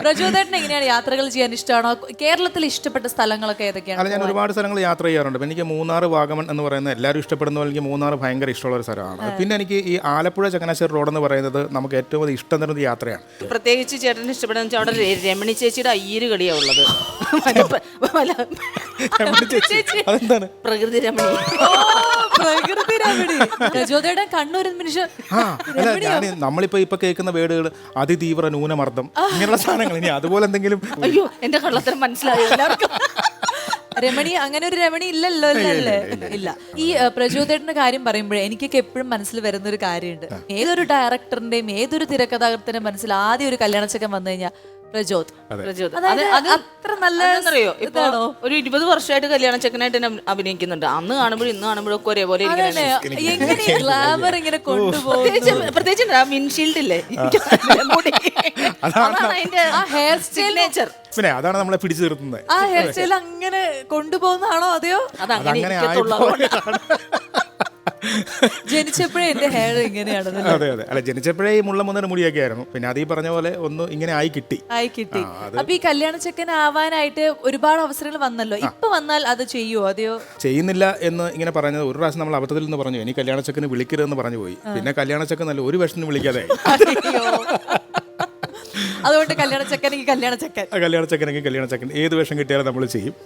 പ്രചോദേട്ടൻ എങ്ങനെയാണ് യാത്രകൾ ചെയ്യാൻ ഇഷ്ടമാണോ? കേരളത്തിൽ ഇഷ്ടപ്പെട്ട സ്ഥലങ്ങളൊക്കെ ഏതൊക്കെയാണ്? അല്ല, ഞാൻ ഒരുപാട് സ്ഥലങ്ങൾ യാത്ര ചെയ്യാറുണ്ട്. അപ്പം എനിക്ക് മൂന്നാർ, വാഗമൺ എന്ന് പറയുന്ന എല്ലാവരും ഇഷ്ടപ്പെടുന്ന പോലെ എനിക്ക് മൂന്നാർ ഭയങ്കര ഇഷ്ടമുള്ള ഒരു സ്ഥലമാണ്. പിന്നെ എനിക്ക് ഈ ആലപ്പുഴ ചങ്ങനാശ്ശേരി റോഡ് എന്ന് പറയുന്നത് നമുക്ക് ഏറ്റവും കൂടുതൽ ഇഷ്ടം തരുന്ന യാത്രയാണ്. പ്രത്യേകിച്ച് ചേട്ടന് ഇഷ്ടപ്പെടുന്ന വെച്ചാൽ അവിടെ രമണി ചേച്ചിയുടെ അയ്യര് കളിയാ ഉള്ളത്. അതെന്താണ്? പ്രകൃതി രമണി. പ്രകൃതി രമണി. പ്രചോദേട്ടൻ കണ്ണൂർ നിമിഷം അല്ല, ഞാൻ നമ്മളിപ്പോ കേൾക്കുന്ന വേർഡുകൾ അതിതീവ്ര ന്യൂനമർദ്ദം ഇങ്ങനെയുള്ള സാധനങ്ങൾ, ഇനി അതുപോലെ എന്തെങ്കിലും. അയ്യോ, എന്റെ കള്ളത്തരം മനസ്സിലായോ എല്ലാവർക്കും? രമണി, അങ്ങനെ ഒരു രമണി ഇല്ലല്ലോ അല്ലേ? ഇല്ല. ഈ പ്രചോദേട്ടന്റെ കാര്യം പറയുമ്പോഴേ എനിക്കൊക്കെ എപ്പോഴും മനസ്സിൽ വരുന്ന ഒരു കാര്യമുണ്ട്. ഏതൊരു ഡയറക്ടറിന്റെയും ഏതൊരു തിരക്കഥാകൃത്തിന്റെ മനസ്സിൽ ആദ്യം ഒരു കല്യാണച്ചക്കൻ വന്നു കഴിഞ്ഞാൽ പ്രചോദ്. അത്ര നല്ല അറിയോ? ഇപ്പൊ ഒരു 20 വർഷമായിട്ട് കല്യാണ ചെക്കനായിട്ട് അഭിനയിക്കുന്നുണ്ട്. അന്ന് കാണുമ്പോഴും ഇന്ന് കാണുമ്പോഴും ഒക്കെ ഒരേപോലെ ഗ്ലാമർ ഇങ്ങനെ കൊണ്ടുപോകും. പ്രത്യേകിച്ച് വിൻഷീൽഡ് ഇല്ലേ, ഹെയർ സ്റ്റൈൽ. പിന്നെ അതാണ് നമ്മളെ പിടിച്ചു നിർത്തുന്നത്. ആ ഹെയർ സ്റ്റൈൽ അങ്ങനെ കൊണ്ടുപോകുന്നതാണോ അതെയോ അതങ്ങനെ ജനിച്ചപ്പോഴേ എന്റെ ഹെയർ ഇങ്ങനെയാണ്? അതെ അതെ. അല്ല, ജനിച്ചപ്പോഴേ ഈ മുള്ള മുന്നേറെ മുടിയൊക്കെ ആയിരുന്നു. പിന്നെ അത് ഈ പറഞ്ഞ പോലെ ഒന്ന് ഇങ്ങനെ ആയി കിട്ടി. അപ്പൊ ഈ കല്യാണ ചെക്കൻ ആവാനായിട്ട് ഒരുപാട് അവസരങ്ങൾ വന്നല്ലോ. ഇപ്പൊ വന്നാൽ അത് ചെയ്യുവോ അതെയോ? ചെയ്യുന്നില്ല എന്ന് ഇങ്ങനെ പറഞ്ഞത് ഒരു പ്രാവശ്യം നമ്മൾ അബദ്ധത്തിൽ നിന്ന് പറഞ്ഞു, ഇനി കല്യാണ ചെക്കന് വിളിക്കരുതെന്ന് പറഞ്ഞു പോയി. പിന്നെ കല്യാണ ചെക്കൻ നല്ല ഒരു വേഷത്തിന് വിളിക്കാതെ. അതുകൊണ്ട് കല്യാണ ചെക്കനെങ്കിൽ കല്യാണ ചെക്കൻ, കല്യാണ ചെക്കനെങ്കിൽ കല്യാണ ചെക്കൻ, ഏത് വേഷം കിട്ടിയാലും നമ്മൾ ചെയ്യും.